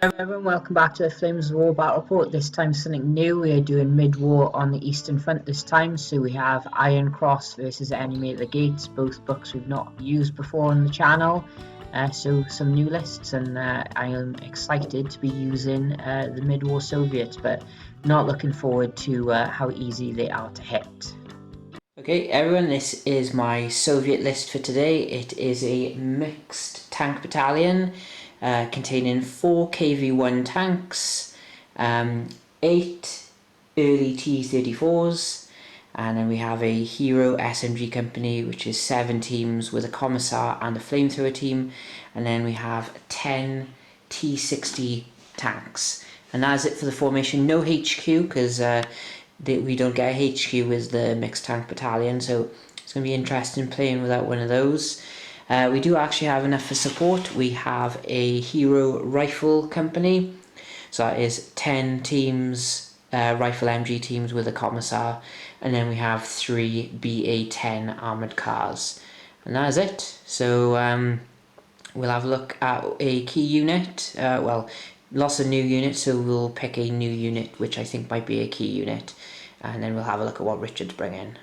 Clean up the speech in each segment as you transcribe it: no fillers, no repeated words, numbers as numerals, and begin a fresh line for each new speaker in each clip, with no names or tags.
Everyone, welcome back to the Flames of War Battle Report. This time something new. We are doing mid-war on the Eastern Front this time. So we have Iron Cross versus Enemy at the Gates, both books we've not used before on the channel. So some new lists, and I am excited to be using the mid-war Soviets, but not looking forward to how easy they are to hit. Okay everyone, this is my Soviet list for today. It is a mixed tank battalion containing 4 KV-1 tanks, 8 early T-34s, and then we have a Hero SMG company, which is 7 teams with a commissar and a flamethrower team, and then we have 10 T-60 tanks. And that's it for the formation. No HQ, because we don't get a HQ with the mixed tank battalion, so it's going to be interesting playing without one of those. We do actually have enough for support. We have a Hero Rifle Company, so that is 10 teams, Rifle MG teams with a commissar, and then we have 3 BA-10 armoured cars. And that is it. So we'll have a look at a key unit, well, lots of new units, so we'll pick a new unit which I think might be a key unit, and then we'll have a look at what Richard's bringing.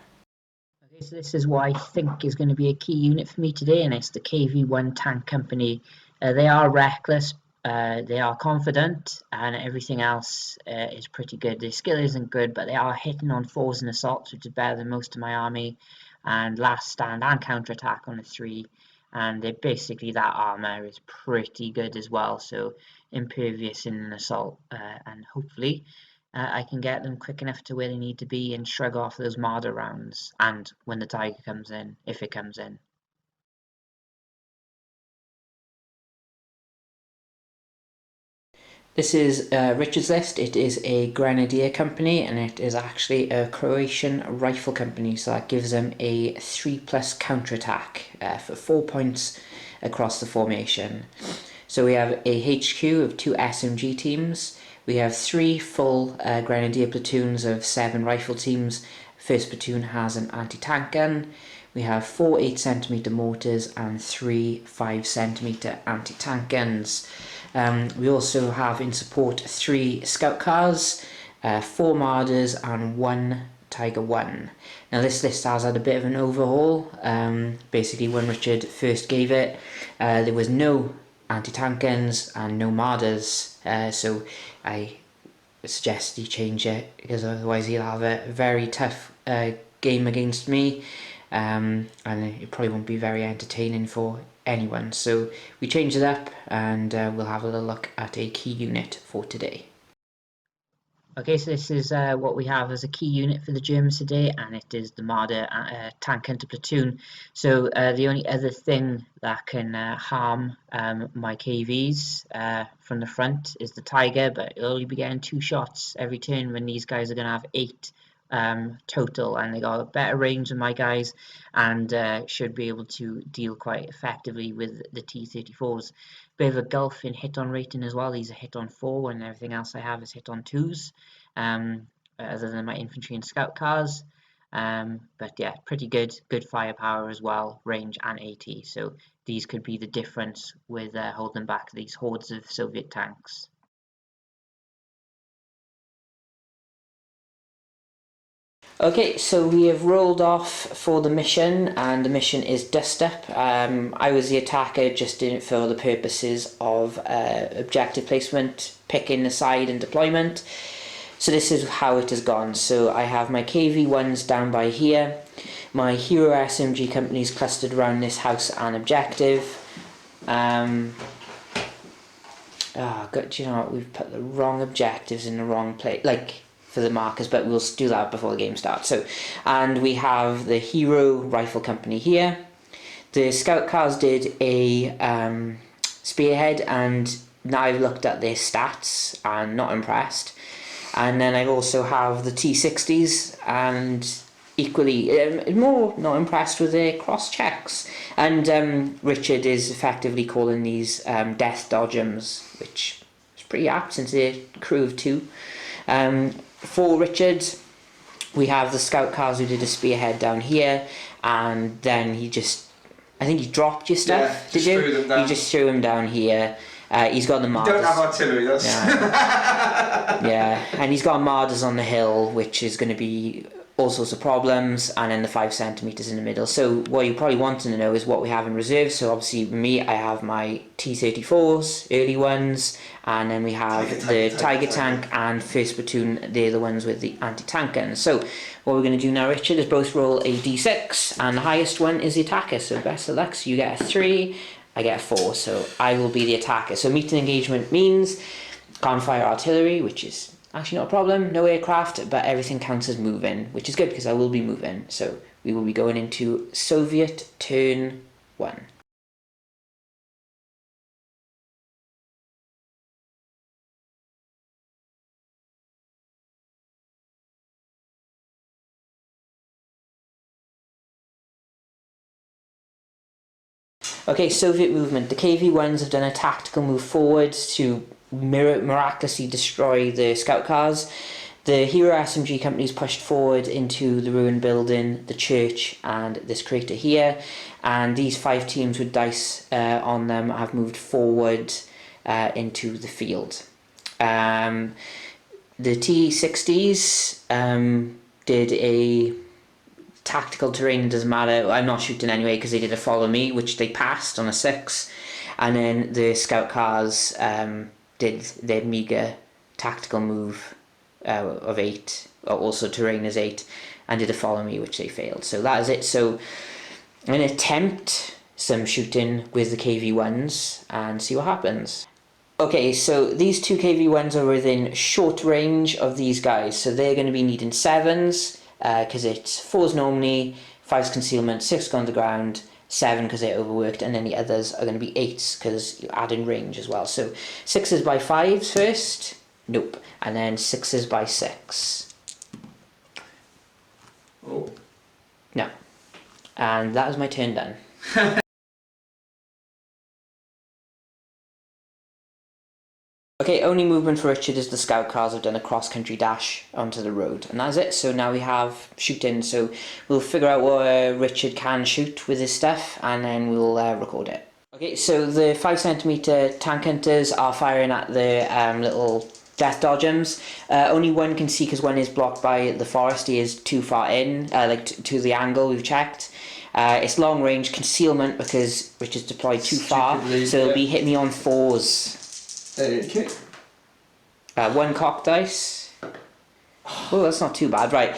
Okay, so this is what I think is going to be a key unit for me today, and it's the KV-1 Tank Company. They are reckless, they are confident, and everything else is pretty good. Their skill isn't good, but they are hitting on 4s and assaults, which is better than most of my army, and last stand and counter-attack on a 3. And they're basically, that armor is pretty good as well, so impervious in an assault, and hopefully I can get them quick enough to where they need to be and shrug off those Marder rounds, and when the Tiger comes in, if it comes in. This is Richard's list. It is a Grenadier company, and it is actually a Croatian rifle company, so that gives them a 3+ counterattack for 4 points across the formation. So we have a HQ of 2 SMG teams. We have 3 full Grenadier platoons of 7 rifle teams. First platoon has an anti-tank gun. We have 4 8cm mortars and 3 5cm anti-tank guns. We also have in support 3 scout cars, 4 Marders and 1 Tiger 1. Now this list has had a bit of an overhaul. Basically when Richard first gave it, there was no anti-tank guns and no Marders, so I suggest he change it, because otherwise he'll have a very tough game against me, and it probably won't be very entertaining for anyone. So we changed it up, and we'll have a little look at a key unit for today. Okay, so this is what we have as a key unit for the Germans today, and it is the Marder Tank-hunter platoon. So the only other thing that can harm my KVs from the front is the Tiger, but it'll only be getting 2 shots every turn, when these guys are going to have 8 total, and they got a better range than my guys, and should be able to deal quite effectively with the T-34s. Bit of a gulf in hit on rating as well. These are hit on 4, and everything else I have is hit on 2s, other than my infantry and scout cars. But yeah, pretty good firepower as well, range and AT, so these could be the difference with holding back these hordes of Soviet tanks. Okay, so we have rolled off for the mission, and the mission is Dust Up. I was the attacker, just doing it for the purposes of objective placement, picking the side and deployment. So this is how it has gone. So I have my KV-1s down by here, my Hero SMG companies clustered around this house and objective. Do you know what, we've put the wrong objectives in the wrong place, like for the markers, but we'll do that before the game starts. So, and we have the Hero Rifle Company here. The scout cars did a spearhead, and now I've looked at their stats and not impressed. And then I also have the T-60s, and equally more not impressed with their cross checks. And Richard is effectively calling these death dodgems, which is pretty apt since they're a crew of 2. For Richard, we have the scout cars who did a spearhead down here, and then I think he dropped your stuff,
yeah, did you?
You just threw them down here,
He's got the Marders.
Don't have artillery, that's...
Yeah, and he's got Marders on the hill, which is going to be all sorts of problems, and then the 5 centimeters in the middle. So what you probably want to know is what we have in reserve. So obviously me, I have my T-34s, early ones, and then we have the Tiger tank and 1st platoon, they're the ones with the anti-tank guns. So what we're going to do now, Richard, is both roll a d6, and the highest one is the attacker, so best of luck. So you get a 3, I get a 4, so I will be the attacker. So meet and engagement means can't fire artillery, which is actually not a problem, no aircraft, but everything counts as moving, which is good because I will be moving. So we will be going into Soviet turn 1. Okay, Soviet movement. The KV-1s have done a tactical move forward to miraculously destroy the scout cars. The Hero SMG companies pushed forward into the ruined building, the church, and this crater here. And these 5 teams with dice on them have moved forward into the field. The T-60s did a tactical terrain, it doesn't matter, I'm not shooting anyway because they did a follow me, which they passed on a 6. And then the scout cars did their meager tactical move of 8, also terrain is 8, and did a follow me, which they failed. So that is it. So I'm going to attempt some shooting with the KV-1s and see what happens. Okay, so these 2 KV-1s are within short range of these guys, so they're going to be needing 7s because it's 4s normally, 5s concealment, 6 go on the ground, 7 because they're overworked, and then the others are going to be 8s because you add in range as well. So 6s by 5s first, nope, and then 6s by 6.
Oh.
No. And that was my turn done. Okay, only movement for Richard is the scout cars have done a cross-country dash onto the road, and that's it. So now we have shooting, so we'll figure out what Richard can shoot with his stuff, and then we'll record it. Okay, so the 5 centimeter tank hunters are firing at the little death dodgems. Only one can see because one is blocked by the forest. He is too far in, like to the angle we've checked. It's long range concealment because Richard's deployed too far, so it'll be hit me on 4s.
Okay.
1 cock dice. Oh, that's not too bad, right.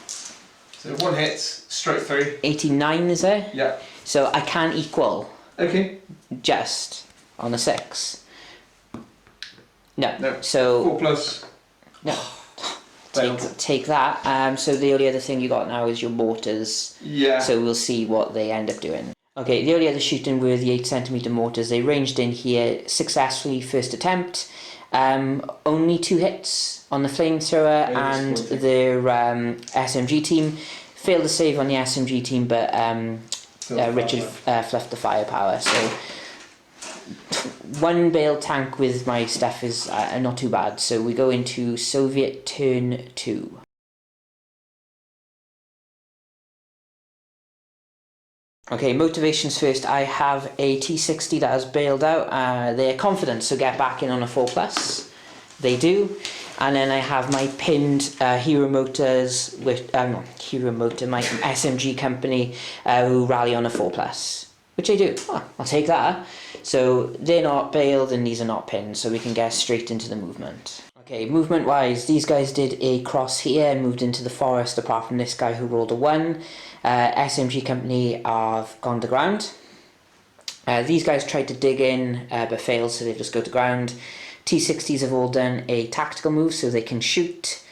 So 1 hit, straight through.
89 is there?
Yeah.
So I can equal.
Okay.
Just on a 6. No.
No.
So
4 plus.
no. Take that. So the only other thing you got now is your mortars.
Yeah.
So we'll see what they end up doing. Okay, the only other shooting were the 8 centimeter mortars. They ranged in here successfully first attempt. Only 2 hits on the flamethrower and their SMG team. Failed to save on the SMG team, but Richard fluffed the firepower. So 1 bale tank with my stuff is not too bad. So we go into Soviet turn 2. Okay, motivations first. I have a T-60 that has bailed out. They're confident, so get back in on a 4+. They do. And then I have my pinned Hero Motors, with not Hero Motor, my SMG company, who rally on a 4+. Which they do. Oh, I'll take that. So they're not bailed and these are not pinned, so we can get straight into the movement. Okay, movement wise, these guys did a cross here and moved into the forest apart from this guy who rolled a 1. SMG company have gone to ground. These guys tried to dig in but failed, so they just go to ground. T-60s have all done a tactical move so they can shoot,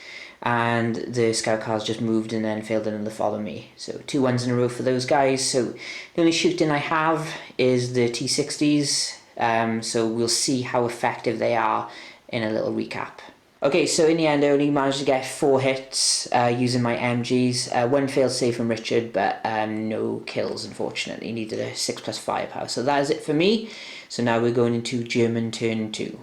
and the scout cars just moved and then failed in the follow me. So 2 1s in a row for those guys. So the only shooting I have is the T-60s, so we'll see how effective they are in a little recap. Okay, so in the end I only managed to get 4 hits using my MGs. 1 failed save from Richard, but no kills unfortunately. Needed a 6+ firepower. So that is it for me. So now we're going into German turn 2.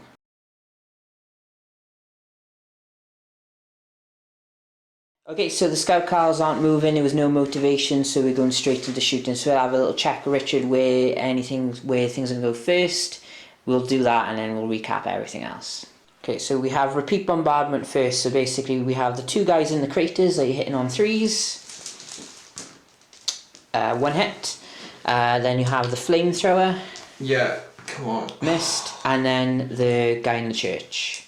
Okay, so the scout cars aren't moving, there was no motivation, so we're going straight into shooting. So we'll have a little check, Richard, where things are going to go first. We'll do that and then we'll recap everything else. Okay, so we have repeat bombardment first. So basically we have the two guys in the craters that you're hitting on 3s. 1 hit. Then you have the flamethrower.
Yeah, come on.
Missed. And then the guy in the church.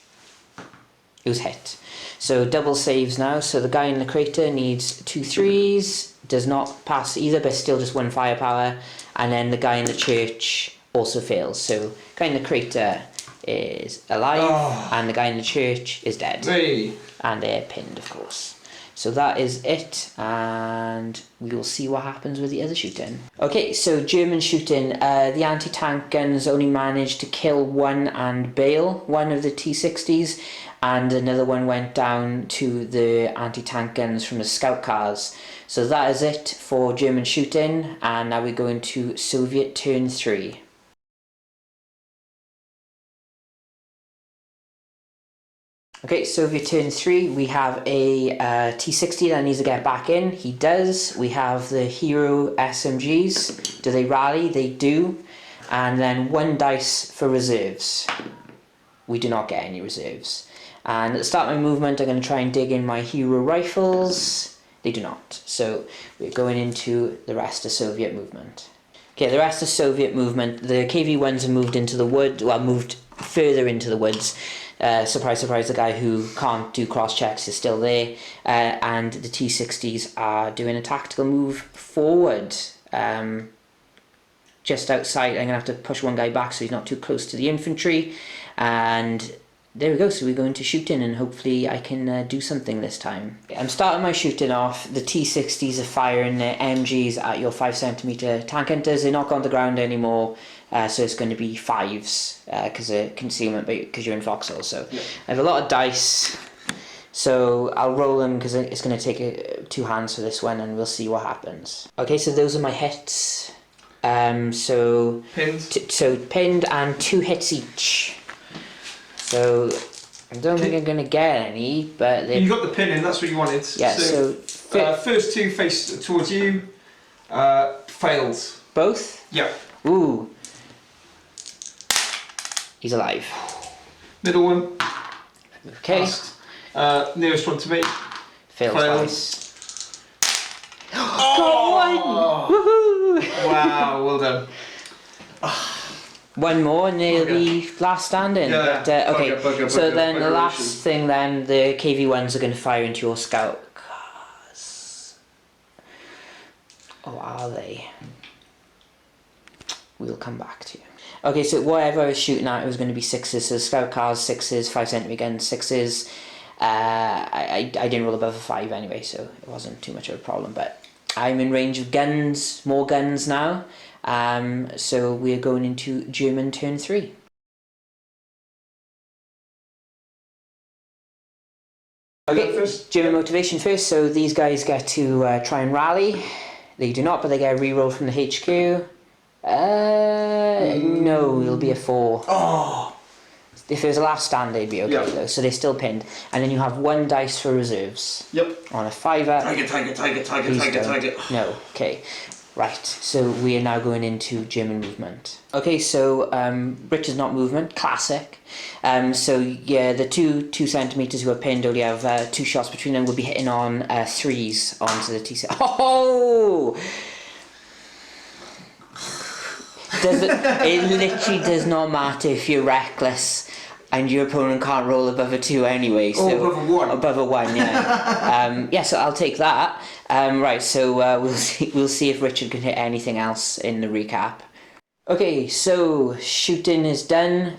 It was hit. So double saves now. So the guy in the crater needs 2 3s. Does not pass either, but still just 1 firepower. And then the guy in the church also fails. So guy in the crater is alive, and the guy in the church is dead.
Hey.
And they're pinned, of course. So that is it, and we will see what happens with the other shooting. Okay, so German shooting. The anti-tank guns only managed to kill one and bail one of the T-60s, and another one went down to the anti-tank guns from the scout cars. So that is it for German shooting, and now we go into Soviet turn 3. Okay, Soviet turn 3, we have a T-60 that needs to get back in. He does. We have the Hero SMGs. Do they rally? They do. And then 1 dice for reserves. We do not get any reserves. And at the start of my movement, I'm going to try and dig in my Hero rifles. They do not. So we're going into the rest of Soviet movement. Okay, the rest of Soviet movement, the KV-1s have moved into the wood, well, moved further into the woods. Surprise, surprise, the guy who can't do cross-checks is still there. And the T-60s are doing a tactical move forward. Just outside, I'm going to have to push one guy back so he's not too close to the infantry. And there we go, so we're going to shooting, and hopefully I can do something this time. I'm starting my shooting off. The T-60s are firing their MGs at your 5cm tank hunters. They're not on the ground anymore, so it's going to be 5s because of concealment, because you're in foxhole. So yeah. I have a lot of dice, so I'll roll them because it's going to take 2 hands for this one, and we'll see what happens. Okay, so those are my hits. So pinned and 2 hits each. So I don't think I'm going to get any, but...
You got the pin in, that's what you wanted.
Yeah, so
first 2 face towards you, fails.
Both?
Yeah.
Ooh. He's alive.
Middle one.
Okay.
Passed. Nearest one to me.
Fails twice.
Oh!
Got one! Woohoo!
Wow, well done.
One more, near the last standing.
Yeah,
but, okay,
bugger,
so then the last thing then, the KV-1s are going to fire into your scout cars. Oh, are they? We'll come back to you. Okay, so whatever I was shooting at, it was going to be 6s, so scout cars, 6s, 5cm guns, 6s. I didn't roll above a 5 anyway, so it wasn't too much of a problem, but I'm in range of guns, more guns now. So we're going into German turn 3. Okay, German motivation first. So these guys get to try and rally. They do not, but they get a reroll from the HQ. No, it'll be a 4.
Oh!
If it was a last stand, they'd be okay though. So they're still pinned. And then you have 1 dice for reserves.
Yep.
On a 5er.
Tiger.
No, okay. Right, so we are now going into German movement. Okay, so Richard's not movement, classic. So yeah, the 2 centimeters who are pinned only have 2 shots between them. Will be hitting on 3s onto the T-set. Oh! It literally does not matter if you're reckless and your opponent can't roll above a 2 anyway. So
above a 1.
Above a 1, yeah. Yeah, so I'll take that. Right, so we'll see if Richard can hit anything else in the recap. Okay, so shooting is done.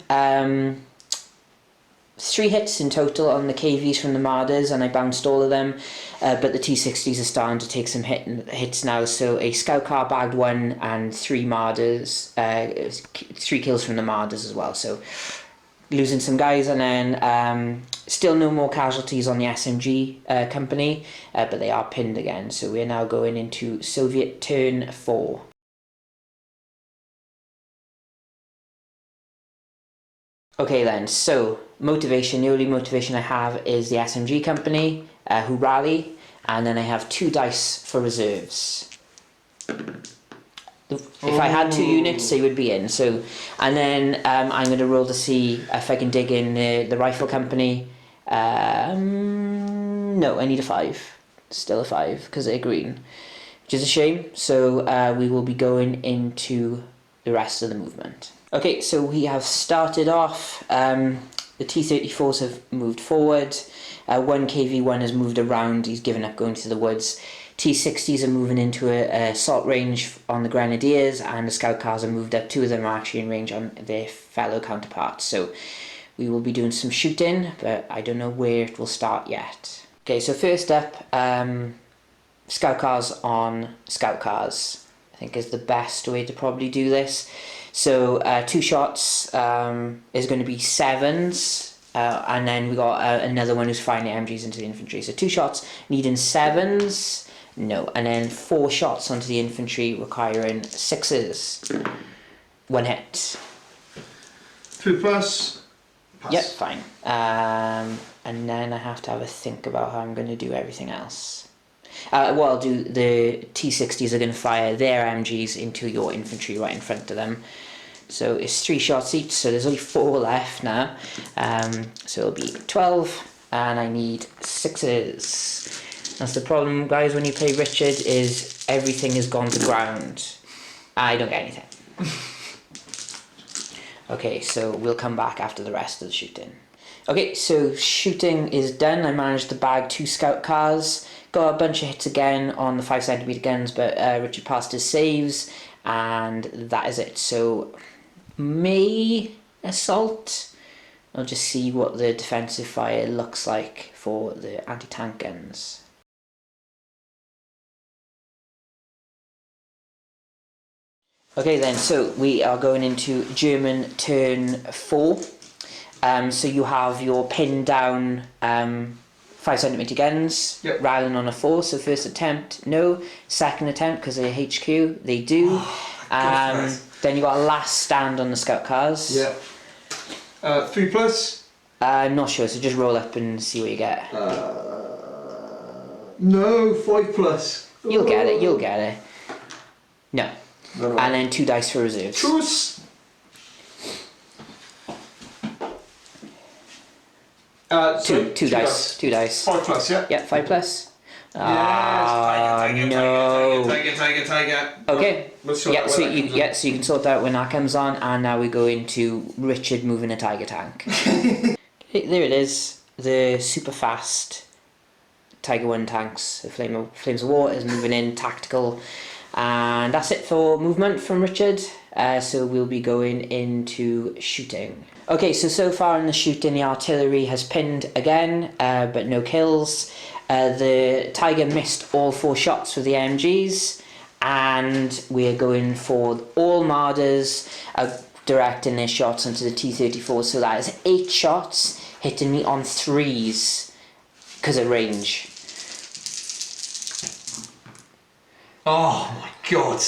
3 hits in total on the KVs from the Marders, and I bounced all of them. But the T-60s are starting to take some hits now. So a scout car bagged 1 and 3 Marders, 3 kills from the Marders as well. So losing some guys, and then still no more casualties on the SMG company, but they are pinned again. So we're now going into Soviet turn 4. Okay then, so motivation, the only motivation I have is the SMG company who rally. and then I have 2 dice for reserves. If I had 2 units, they would be in. So, and then I'm going to roll to see if I can dig in the rifle company. No, I need a 5. Still a 5 because they're green, which is a shame. So we will be going into the rest of the movement. Okay, so we have started off. The T-34s have moved forward. 1 KV-1 has moved around. He's given up going to the woods. T-60s are moving into a assault range on the Grenadiers, and the scout cars have moved up. 2 of them are actually in range on their fellow counterparts. So we will be doing some shooting, but I don't know where it will start yet. Okay, so first up, scout cars on scout cars, I think is the best way to probably do this. So 2 shots is going to be 7s, and then we got another one who's firing the MGs into the infantry. So 2 shots needing 7s, no, and then 4 shots onto the infantry requiring 6s. 1 hit.
2 plus. Pass.
Yep, fine. And then I have to have a think about how I'm going to do everything else. What I'll do, the T-60s are going to fire their MGs into your infantry right in front of them. So it's 3 shots each, so there's only 4 left now. So it'll be 12, and I need 6s. That's the problem, guys, when you play Richard, is everything has gone to ground. I don't get anything. Okay, so we'll come back after the rest of the shooting. Okay, so shooting is done. I managed to bag 2 scout cars. Got a bunch of hits again on the 5cm guns, but Richard passed his saves, and that is it. So, May assault. I'll just see what the defensive fire looks like for the anti-tank guns. Okay then, so we are going into German turn 4. So you have your pinned down 5cm guns,
yep.
Rattling on a 4. So first attempt, no. Second attempt, because they're HQ, they do. Then you got a last stand on the scout cars.
Yeah. 3 plus.
I'm not sure, so just roll up and see what you get.
No, 5 plus.
You'll get it, you'll get it. No. No. And then 2 dice for reserves.
Choose.
2 dice. 2 dice.
5 plus, yeah?
Yeah, 5 plus.
Yes, tiger,
no.
Tiger.
Okay.
We'll
so you can sort that out when that comes on, and now we go into Richard moving a tiger tank. Okay, there it is. The super fast Tiger 1 tanks. The Flames of War is moving in, tactical. And that's it for movement from Richard. So we'll be going into shooting. Okay, so far in the shooting, the artillery has pinned again, but no kills. The Tiger missed all 4 shots with the MGs, and we're going for all Marders, directing their shots onto the T-34. So that is 8 shots hitting me on 3s because of range.
Oh my god.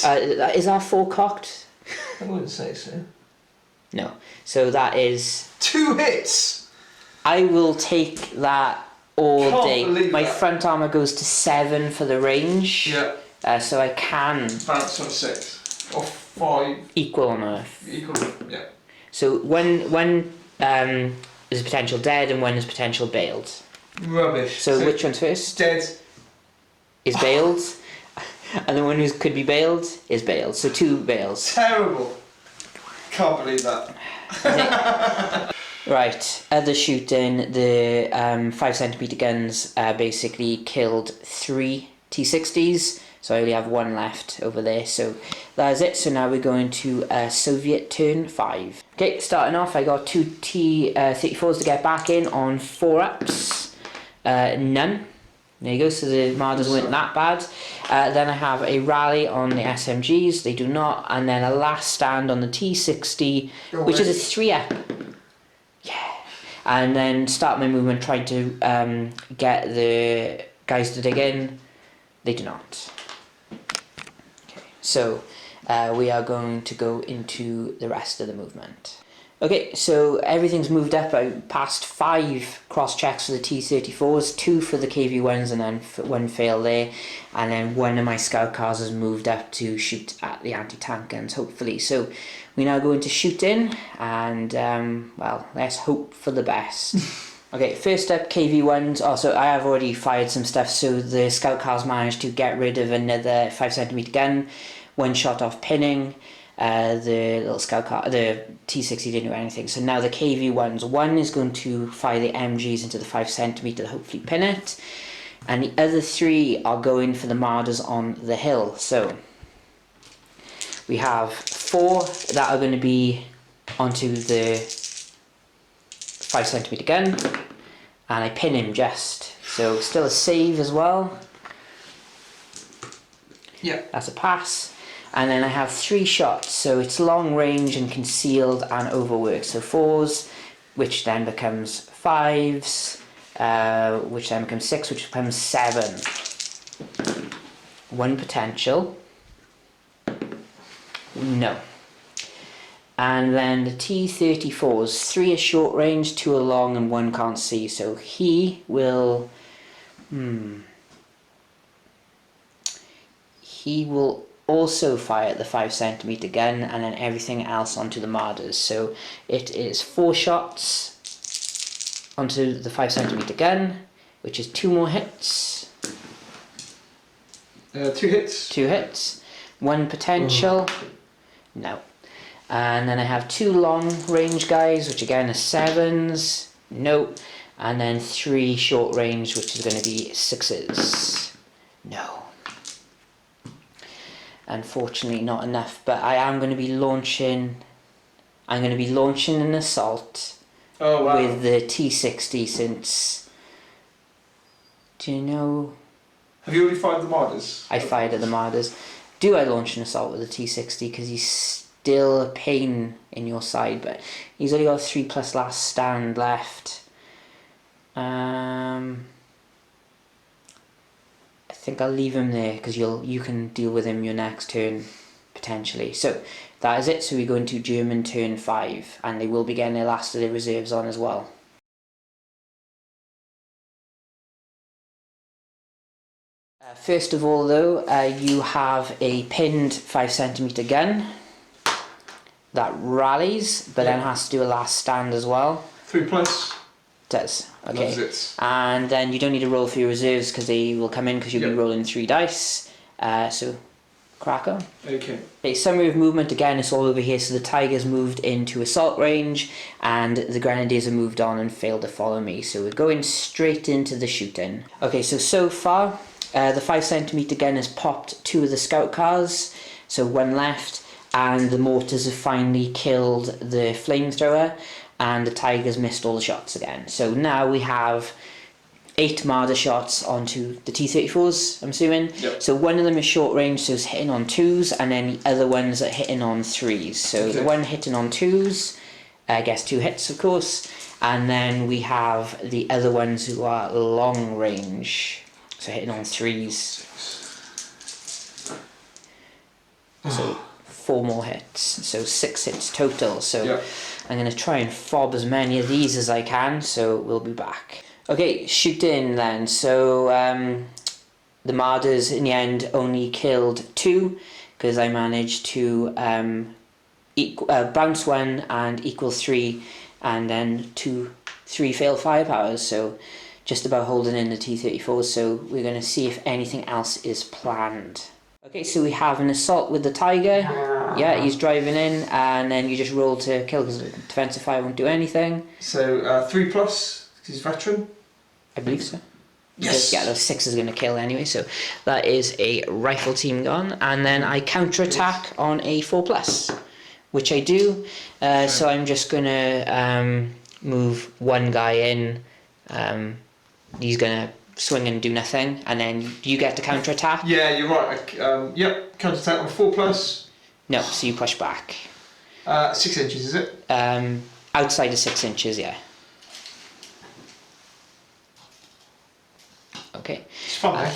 Is our 4 cocked?
I wouldn't say so.
No. So that is
2 hits.
I will take that all
Can't
day.
believe
My
that.
front armor goes to 7 for the range.
Yeah.
So I can
Bounce on 6 or 5.
equal on Earth.
Equal. Yeah.
So when is potential dead and when is potential bailed.
Rubbish.
So which one's first?
Dead.
Is bailed. And the one who could be bailed is bailed. So 2 bails.
Terrible. Can't believe that.
Right, other shooting, the 5cm guns basically killed 3 T-60s, so I only have 1 left over there, so that is it. So now we're going to Soviet turn 5. Okay, starting off, I got 2 T-34s to get back in on 4 ups, none. There you go, so the Marders weren't that bad. Then I have a rally on the SMGs, they do not, and then a last stand on the T-60, which is a 3 up. Yeah. And then start my movement trying to get the guys to dig in. They do not. Okay, so we are going to go into the rest of the movement. Okay, so everything's moved up. I passed 5 cross checks for the T-34s, 2 for the KV-1s, and then 1 fail there. And then 1 of my scout cars has moved up to shoot at the anti-tank guns, hopefully. So we now go into shooting, and well, let's hope for the best. Okay, first up, KV-1s. Oh, so I have already fired some stuff. So the scout cars managed to get rid of another 5cm gun, 1 shot off pinning. The little scout car, the T60 didn't do anything. So now the KV-1s, 1 is going to fire the MGs into the 5cm to hopefully pin it, and the other 3 are going for the Marders on the hill. So we have 4 that are going to be onto the 5cm gun, and I pin him just. So still a save as well.
Yeah.
That's a pass. And then I have 3 shots, so it's long range and concealed and overworked. So 4s, which then becomes 5s, which then becomes 6, which becomes 7. 1 potential. No. And then the T-34s, 3 are short range, 2 are long, and 1 can't see. So he will... He will also fire the 5cm gun, and then everything else onto the Marders. So it is 4 shots onto the 5cm gun, which is 2 more hits.
2 hits.
2 hits. 1 potential. No. And then I have 2 long range guys, which again are 7s. No. And then 3 short range, which is going to be 6s. No. Unfortunately not enough, but I am going to be launching... I'm going to be launching an assault with the T60 since... Do you know...
Have you already fired the Marders?
I fired at the Marders. Do I launch an assault with the T60? Because he's still a pain in your side, but he's only got 3+ last stand left. I think I'll leave him there because you can deal with him your next turn potentially. So that is it. So we go into German turn 5, and they will be getting their last of their reserves on as well. First of all though, you have a pinned 5cm gun that rallies, but then has to do a last stand as well.
3+.
Does. Okay.
It.
And then you don't need to roll for your reserves because they will come in because you'll be rolling 3 dice. So crack on.
Okay.
Okay, summary of movement again, it's all over here. So the Tigers moved into assault range, and the Grenadiers have moved on and failed to follow me. So we're going straight into the shooting. Okay, so far the 5cm gun has popped 2 of the scout cars, so 1 left, and the mortars have finally killed the flamethrower, and the Tigers missed all the shots again. So now we have 8 Marder shots onto the T-34s, I'm assuming.
Yep.
So 1 of them is short range, so it's hitting on 2s, and then the other ones are hitting on 3s. So the one hitting on 2s, I guess 2 hits of course, and then we have the other ones who are long range, so hitting on 3s. So 4 more hits, so 6 hits total. So I'm going to try and fob as many of these as I can, so we'll be back. Okay, shooting then. So the Marders in the end only killed 2 because I managed to bounce 1 and equal 3, and then 3 failed firepowers, so just about holding in the T-34s. So we're going to see if anything else is planned. Okay, so we have an assault with the Tiger. Yeah, he's driving in, and then you just roll to kill because defensive fire won't do anything.
So 3+, because he's veteran?
I believe so.
Yes!
Yeah, those 6 is going to kill anyway, so that is a rifle team gone. And then I counter-attack on a 4+, which I do. So I'm just going to move 1 guy in. He's going to swing and do nothing, and then you get to counter-attack.
Yeah, you're right. Yep, counter-attack on 4+.
No, so you push back.
6 inches, is it?
Outside of 6 inches, yeah. Okay.
It's fun,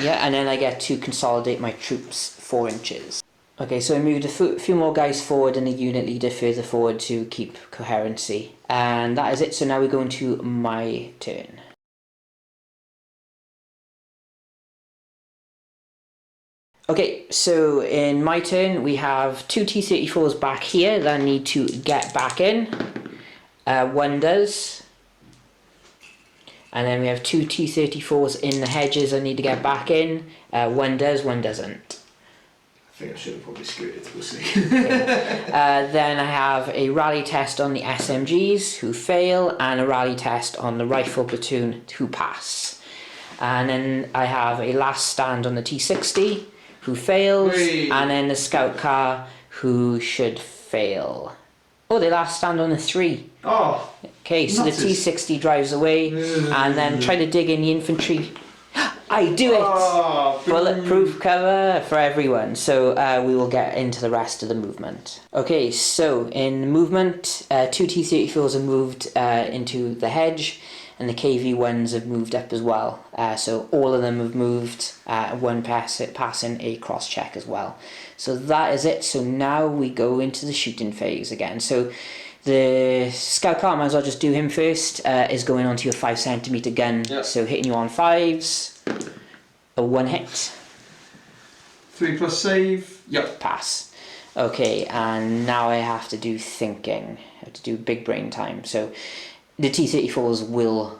Yeah, and then I get to consolidate my troops 4 inches. Okay, so I moved a few more guys forward and a unit leader further forward to keep coherency. And that is it, so now we go into my turn. Okay, so in my turn we have 2 T-34s back here that need to get back in. One does. And then we have 2 T-34s in the hedges that need to get back in. One does, one doesn't.
I think I should have probably scooted, we'll see.
Okay. Then I have a rally test on the SMGs who fail, and a rally test on the rifle platoon who pass. And then I have a last stand on the T-60 who fails, and then the scout car who should fail. Oh, they last stand on the 3.
Oh.
Okay, so the T-60 drives away, and then try to dig in the infantry. I do it!
Oh,
Bulletproof cover for everyone. So we will get into the rest of the movement. Okay, so in movement, 2 T-34s are moved into the hedge, and the KV-1s have moved up as well. So all of them have moved, one passing a cross-check as well. So that is it. So now we go into the shooting phase again. So the scout car, might as well just do him first, is going onto your 5cm gun.
Yep.
So hitting you on 5s, a 1 hit.
3+ save, yep.
Pass. Okay, and now I have to do thinking. I have to do big brain time. So the T-34s will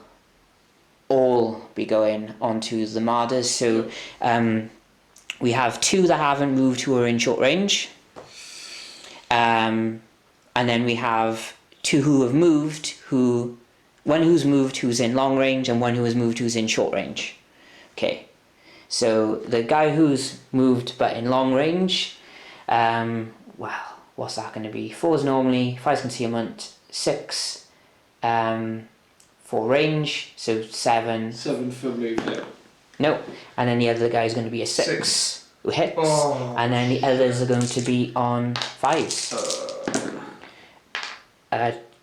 all be going onto the Marders. So we have 2 that haven't moved who are in short range. And then we have 2 who have moved, one who's moved who's in long range, and one who has moved who's in short range. Okay, so the guy who's moved but in long range, well, what's that going to be? 4s normally, 5's concealment, 6 for range, so 7.
7 for move, yeah.
No, and then the other guy is going to be a 6 who hits, and then the others are going to be on 5s.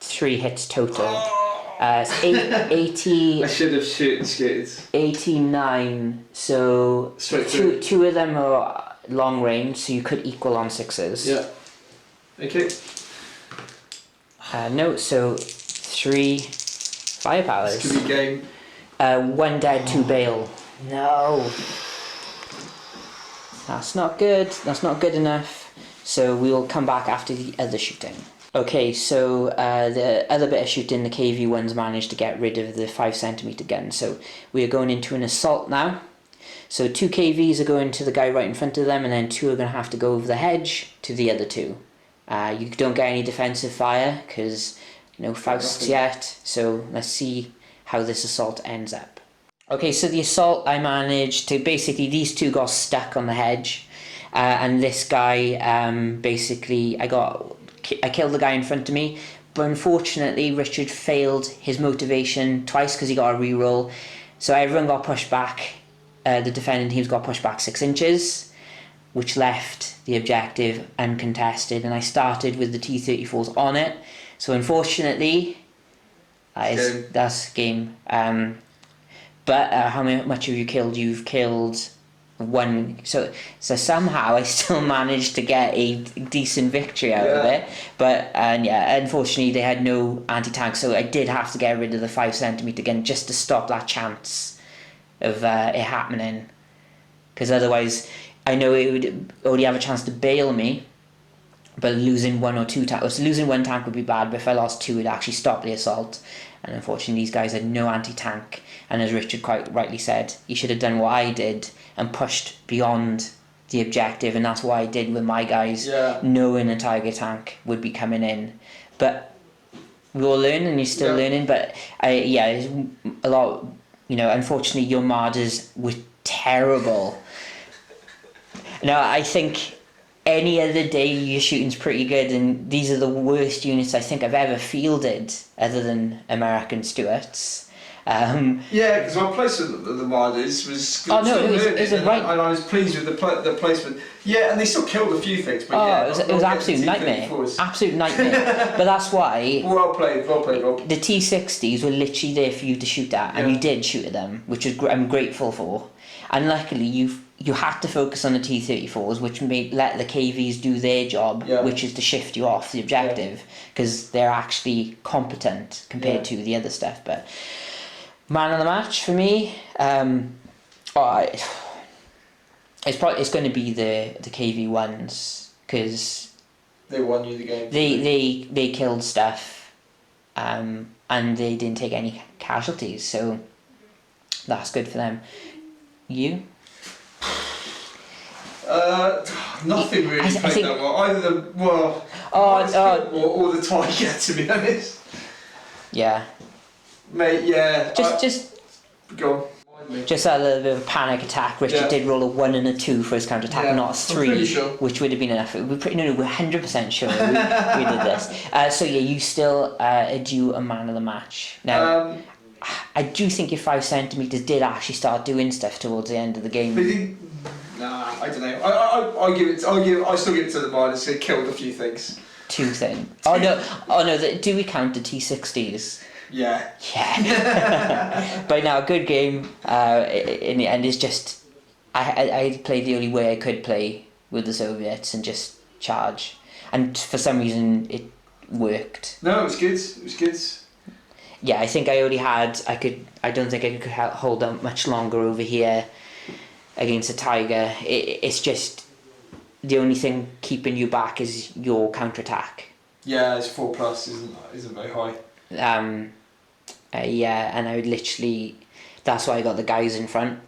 3 hits total. It's 80.
I should have scooted.
89. So two of them are long range, so you could equal on 6s.
Yeah. Okay.
No, so 3 firepowers.
This could be game.
1 dead, 2 bail. No. That's not good. That's not good enough. So we will come back after the other shooting. Okay, so the other bit of shooting, the KV-1s managed to get rid of the 5cm gun. So we are going into an assault now. So 2 KVs are going to the guy right in front of them, and then 2 are going to have to go over the hedge to the other 2. You don't get any defensive fire because no Fausts yet. So let's see how this assault ends up. Okay, so the assault, I managed to basically, these 2 got stuck on the hedge, and this guy basically, I killed the guy in front of me, but unfortunately Richard failed his motivation twice because he got a reroll. So everyone got pushed back. The defending teams got pushed back 6 inches, which left the objective uncontested, and I started with the T-34s on it. So unfortunately, that's game. But how much have you killed? You've killed 1. So somehow I still managed to get a decent victory out of it. But yeah, unfortunately they had no anti-tank, so I did have to get rid of the 5cm gun just to stop that chance of it happening. Because otherwise, I know it would only have a chance to bail me, but losing 1 or 2 tanks, so losing 1 tank would be bad, but if I lost 2, it would actually stop the assault. And unfortunately these guys had no anti-tank, and as Richard quite rightly said, he should have done what I did and pushed beyond the objective, and that's what I did with my guys, knowing a Tiger tank would be coming in. But we all learn, and you're still learning, but it's a lot, unfortunately your Marders were terrible. Now I think any other day your shooting's pretty good, and these are the worst units I think I've ever fielded other than American Stuarts.
Yeah, because my placement of the Marders was
Oh, no, it was a right...
and I was pleased with the placement. Yeah, and they still killed a few things, but
Oh, it was absolute nightmare. Absolute nightmare. But that's why...
Well played, Rob.
The T60s were literally there for you to shoot at, and you did shoot at them, which I'm grateful for. And luckily, you had to focus on the T-34s, which let the KVs do their job, which is to shift you off the objective, because they're actually competent compared to the other stuff. But man of the match for me, it's going to be the KV ones, because
they won you the game.
They killed stuff, and they didn't take any casualties, so that's good for them. You?
Nothing really
I
played
think,
that well. Either the or the Tiger, to be honest.
Yeah.
Mate, yeah.
Just
go on.
Just a little bit of a panic attack. Richard did roll a 1 and a 2 for his counter attack, not a 3,
sure.
which would have been enough. We're 100% sure we did this. So yeah, you still due a man of the match. Now, I do think your 5 centimeters did actually start doing stuff towards the end of the game.
Nah, I don't know. I still give it to the Marders. They killed a few things.
2 things. Oh no. Do we count the T60s?
Yeah.
But now, a good game. In the end, is just I played the only way I could play with the Soviets and just charge, and for some reason it worked.
No, it was good.
Yeah, I think I only had I don't think I could hold out much longer over here against a Tiger. It's just the only thing keeping you back is your counter attack.
Yeah, it's 4+ isn't very high.
Yeah, and I would literally. That's why I got the guys in front.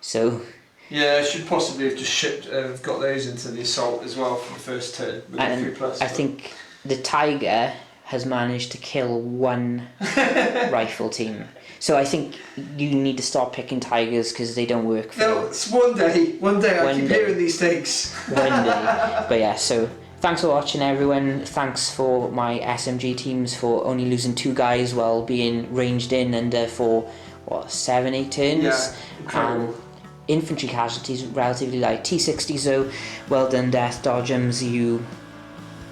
So.
Yeah, I should possibly have just got those into the assault as well for the first turn with the 3+.
I think the Tiger has managed to kill 1 rifle team. So I think you need to stop picking Tigers because they don't work for you.
No, it's one day I keep hearing these things.
One day. But yeah, so thanks for watching, everyone. Thanks for my SMG teams for only losing 2 guys while being ranged in under for 7-8 turns.
Yeah, incredible.
Infantry casualties relatively light. T60s though, well done, Death Dodgems.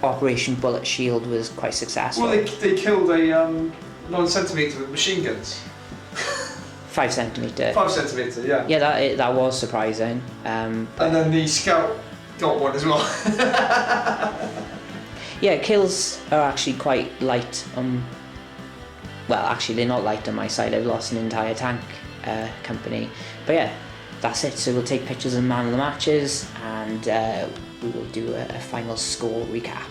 Operation Bullet Shield was quite successful.
Well, they killed a 9 centimeter with machine guns.
5 centimeter.
5 centimeter, yeah.
Yeah, that was surprising.
And then the scout got one as well.
Yeah, kills are actually quite light. Well, actually, they're not light on my side. I've lost an entire tank company. But yeah, that's it. So we'll take pictures of man of the matches, and we will do a final score recap.